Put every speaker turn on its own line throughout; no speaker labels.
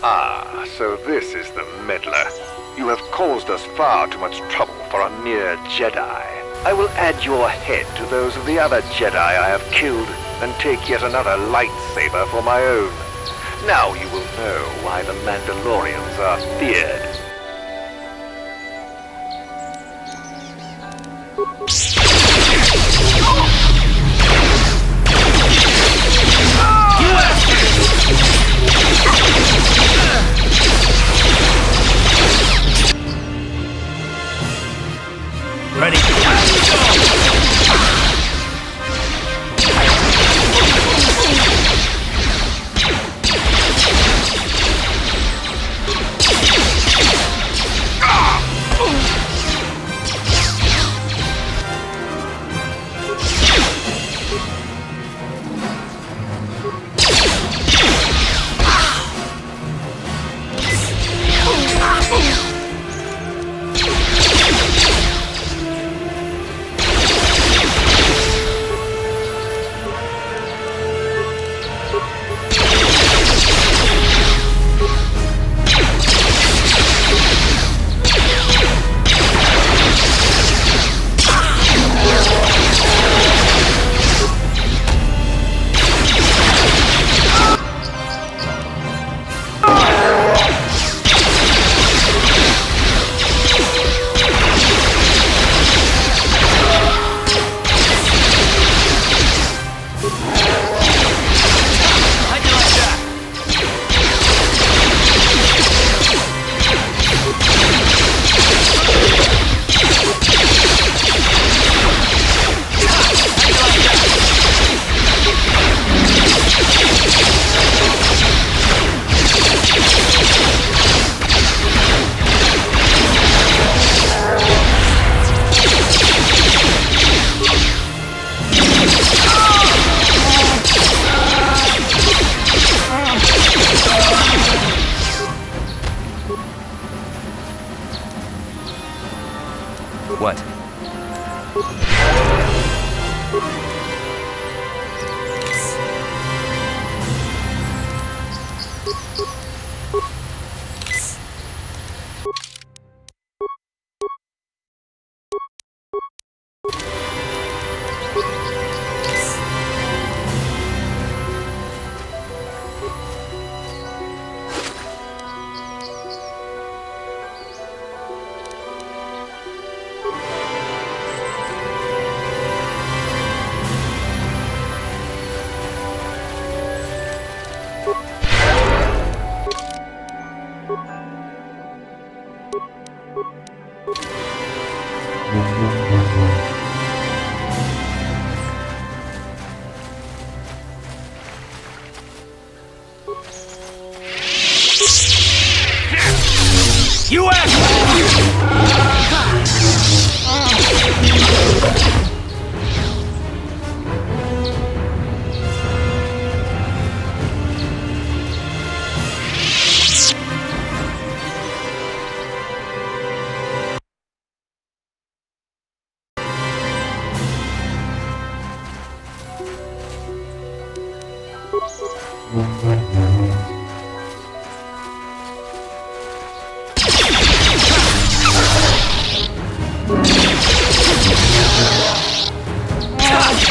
Ah, so this is the meddler. You have caused us far too much trouble for a mere Jedi. I will add your head to those of the other Jedi I have killed, and take yet another lightsaber for my own. Now you will know why the Mandalorians are feared.
Ready? What? You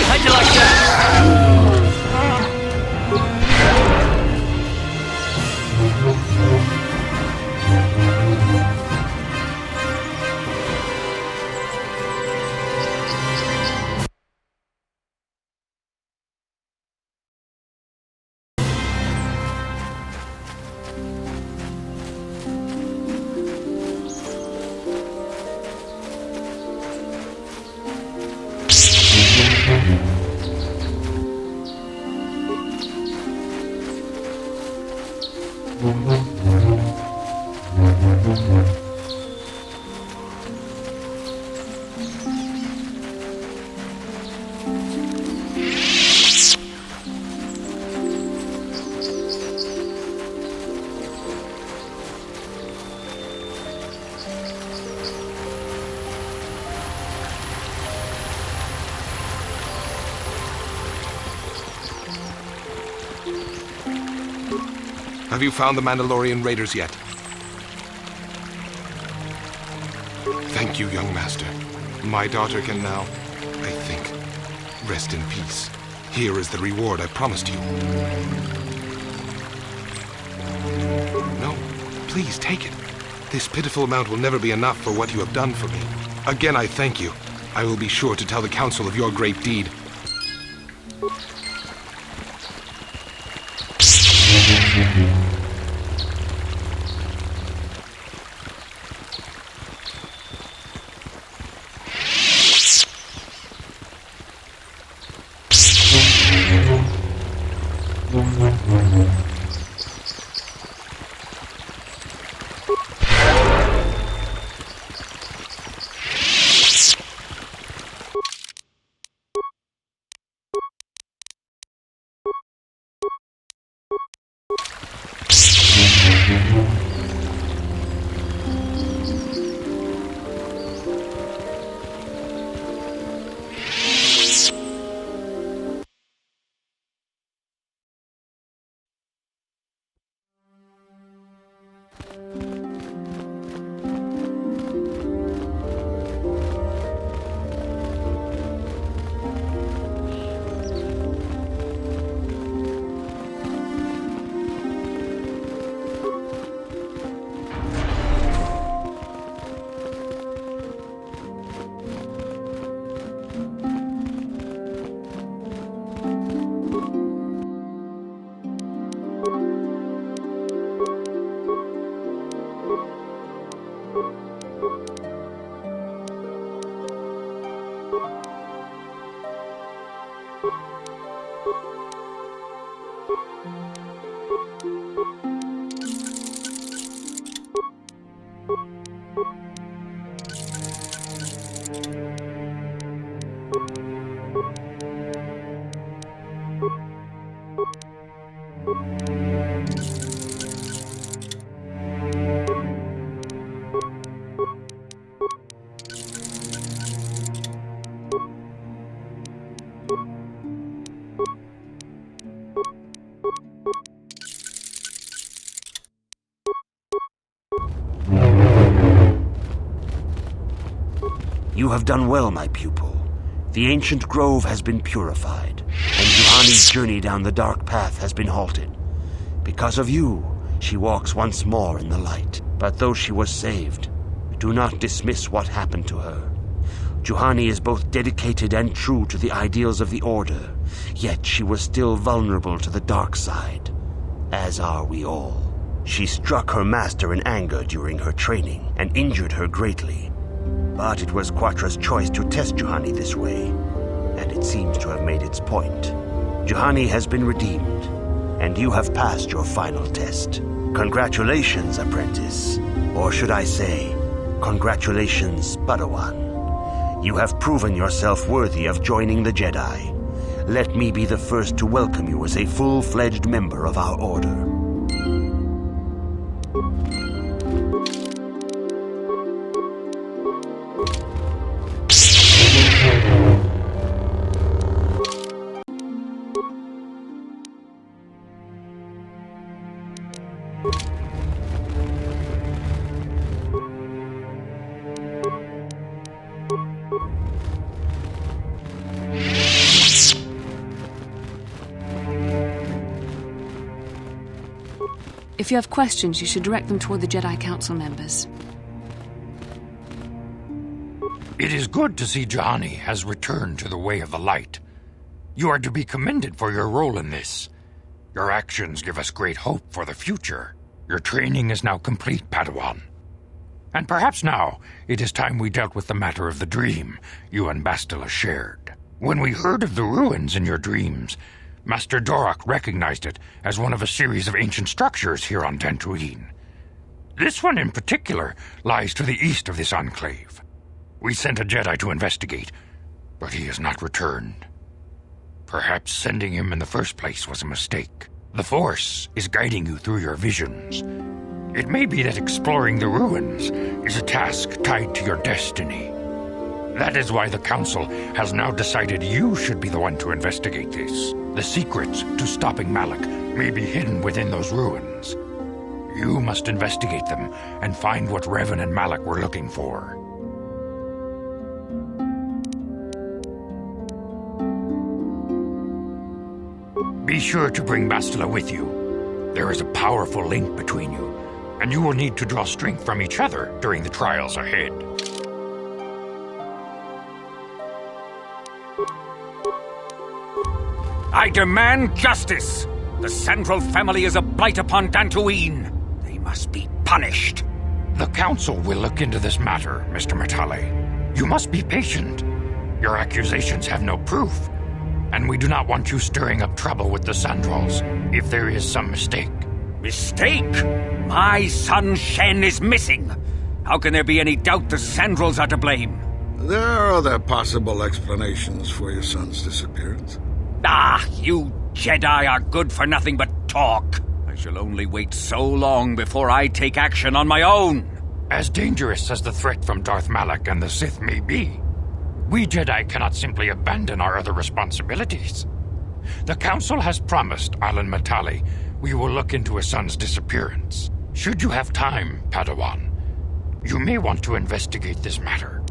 how'd you like that?
Have you found the Mandalorian raiders yet? Thank you, young master. My daughter can now, I think, rest in peace. Here is the reward I promised you. No, please take it. This pitiful amount will never be enough for what you have done for me. Again, I thank you. I will be sure to tell the council of your great deed.
You have done well, my pupil. The ancient grove has been purified, and Juhani's journey down the dark path has been halted. Because of you, she walks once more in the light. But though she was saved, do not dismiss what happened to her. Juhani is both dedicated and true to the ideals of the Order, yet she was still vulnerable to the dark side, as are we all. She struck her master in anger during her training and injured her greatly. But it was Quatra's choice to test Juhani this way, and it seems to have made its point. Juhani has been redeemed, and you have passed your final test. Congratulations, apprentice. Or should I say, congratulations, Padawan. You have proven yourself worthy of joining the Jedi. Let me be the first to welcome you as a full-fledged member of our Order.
If you have questions, you should direct them toward the Jedi Council members.
It is good to see Juhani has returned to the way of the light. You are to be commended for your role in this. Your actions give us great hope for the future. Your training is now complete, Padawan. And perhaps now it is time we dealt with the matter of the dream you and Bastila shared. When we heard of the ruins in your dreams, Master Dorak recognized it as one of a series of ancient structures here on Dantooine. This one in particular lies to the east of this enclave. We sent a Jedi to investigate, but he has not returned. Perhaps sending him in the first place was a mistake. The Force is guiding you through your visions. It may be that exploring the ruins is a task tied to your destiny. That is why the Council has now decided you should be the one to investigate this. The secrets to stopping Malak may be hidden within those ruins. You must investigate them and find what Revan and Malak were looking for. Be sure to bring Bastila with you. There is a powerful link between you, and you will need to draw strength from each other during the trials ahead.
I demand justice! The Sandral family is a blight upon Dantooine. They must be punished.
The Council will look into this matter, Mr. Matale. You must be patient. Your accusations have no proof, and we do not want you stirring up trouble with the Sandrals if there is some mistake.
Mistake? My son Shen is missing. How can there be any doubt the Sandrals are to blame?
There are other possible explanations for your son's disappearance.
Ah, you Jedi are good for nothing but talk. I shall only wait so long before I take action on my own.
As dangerous as the threat from Darth Malak and the Sith may be, we Jedi cannot simply abandon our other responsibilities. The Council has promised Alan Matale we will look into his son's disappearance. Should you have time, Padawan, you may want to investigate this matter.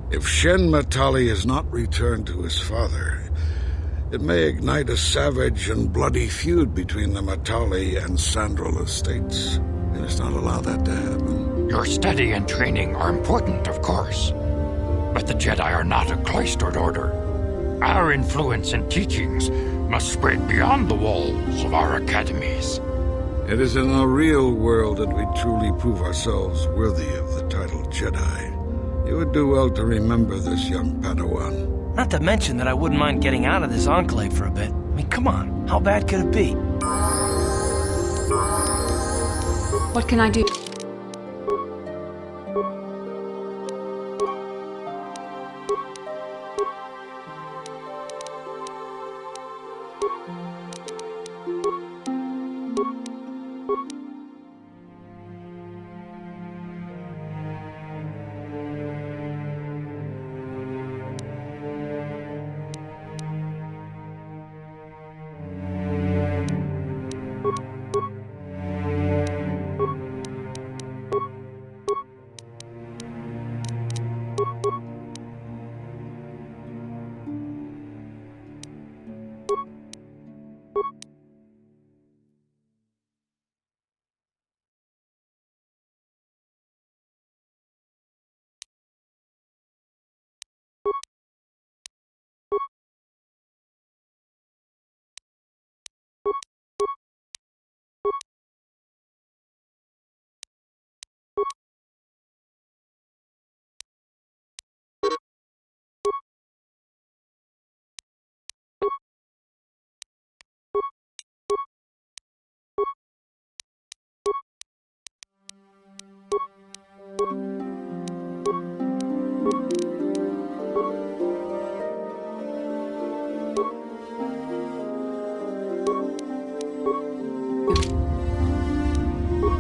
If Shen Matale is not returned to his father, it may ignite a savage and bloody feud between the Matale and Sandral estates. We must not allow that to happen.
Your study and training are important, of course, but the Jedi are not a cloistered order. Our influence and teachings must spread beyond the walls of our academies.
It is in the real world that we truly prove ourselves worthy of the title Jedi. You would do well to remember this, young Padawan.
Not to mention that I wouldn't mind getting out of this enclave for a bit. I mean, come on, how bad could it be?
What can I do?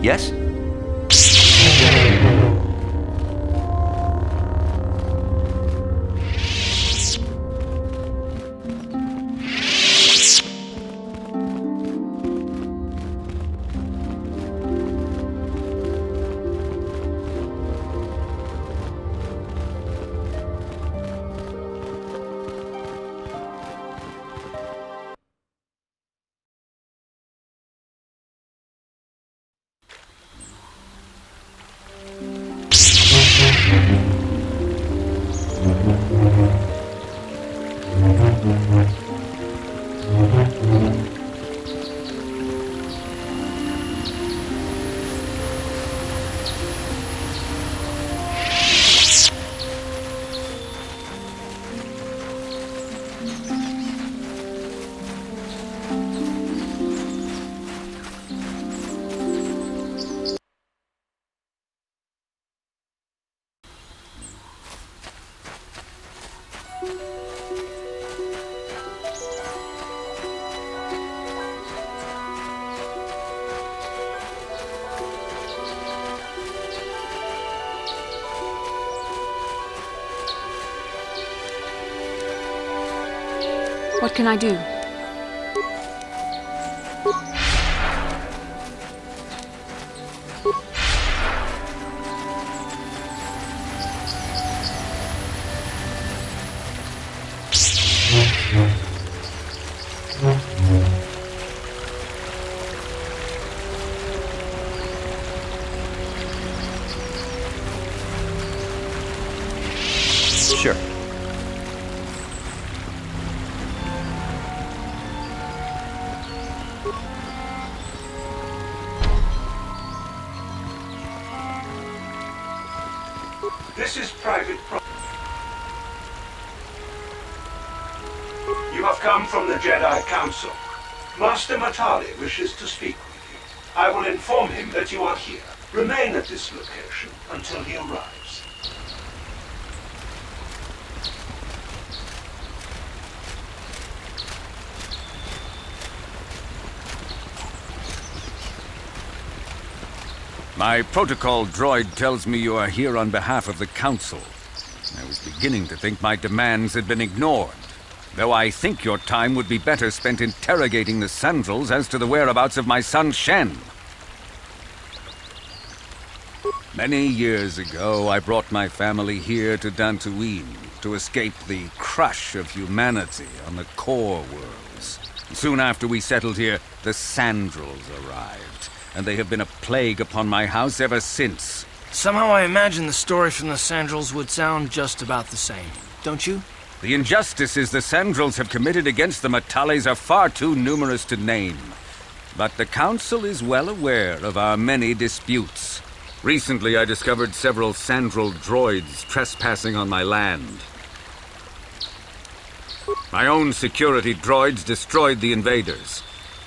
Yes?
What can I do?
Sure.
This is private property. You have come from the Jedi Council. Master Matali wishes to speak with you. I will inform him that you are here. Remain at this location until he arrives.
My protocol droid tells me you are here on behalf of the Council. I was beginning to think my demands had been ignored, though I think your time would be better spent interrogating the Sandrels as to the whereabouts of my son Shen. Many years ago, I brought my family here to Dantooine to escape the crush of humanity on the core worlds. Soon after we settled here, the Sandrels arrived, and they have been a plague upon my house ever since.
Somehow I imagine the story from the Sandrels would sound just about the same, don't you?
The injustices the Sandrels have committed against the Matales are far too numerous to name. But the Council is well aware of our many disputes. Recently, I discovered several Sandrel droids trespassing on my land. My own security droids destroyed the invaders.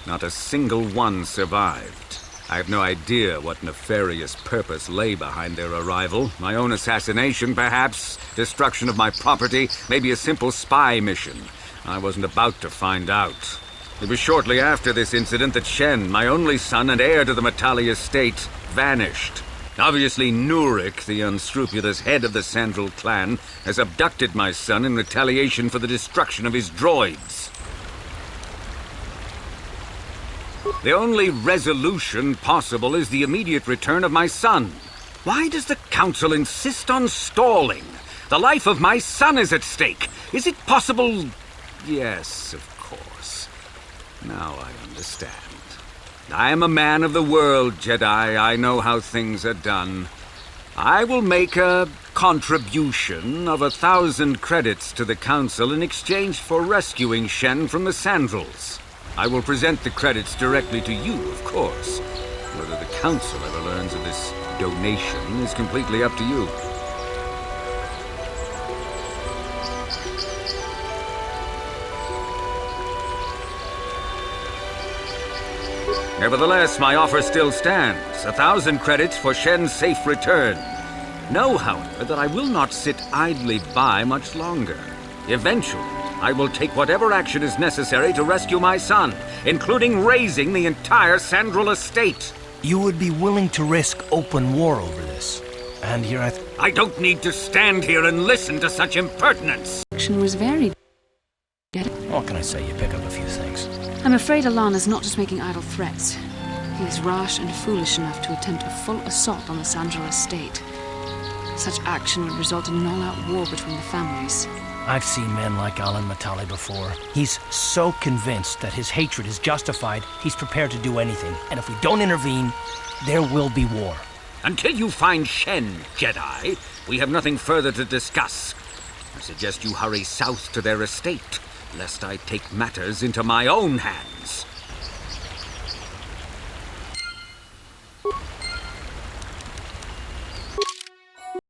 Not a single one survived. I have no idea what nefarious purpose lay behind their arrival. My own assassination, perhaps? Destruction of my property? Maybe a simple spy mission? I wasn't about to find out. It was shortly after this incident that Shen, my only son and heir to the Matali estate, vanished. Obviously, Nurik, the unscrupulous head of the Sandrel clan, has abducted my son in retaliation for the destruction of his droids. The only resolution possible is the immediate return of my son. Why does the Council insist on stalling? The life of my son is at stake. Is it possible? Yes, of course. Now I understand. I am a man of the world, Jedi. I know how things are done. I will make a contribution of 1,000 credits to the Council in exchange for rescuing Shen from the Sandrels. I will present the credits directly to you, of course. Whether the Council ever learns of this donation is completely up to you. Nevertheless, my offer still stands. 1,000 credits for Shen's safe return. Know, however, that I will not sit idly by much longer. Eventually, I will take whatever action is necessary to rescue my son, including razing the entire Sandrel estate.
You would be willing to risk open war over this. And here
I don't need to stand here and listen to such impertinence.
Action was very...
What can I say? You pick up a few things.
I'm afraid Alan is not just making idle threats. He is rash and foolish enough to attempt a full assault on the Sandrel estate. Such action would result in an all-out war between the families.
I've seen men like Alan Matali before. He's so convinced that his hatred is justified, he's prepared to do anything. And if we don't intervene, there will be war.
Until you find Shen, Jedi, we have nothing further to discuss. I suggest you hurry south to their estate, lest I take matters into my own hands.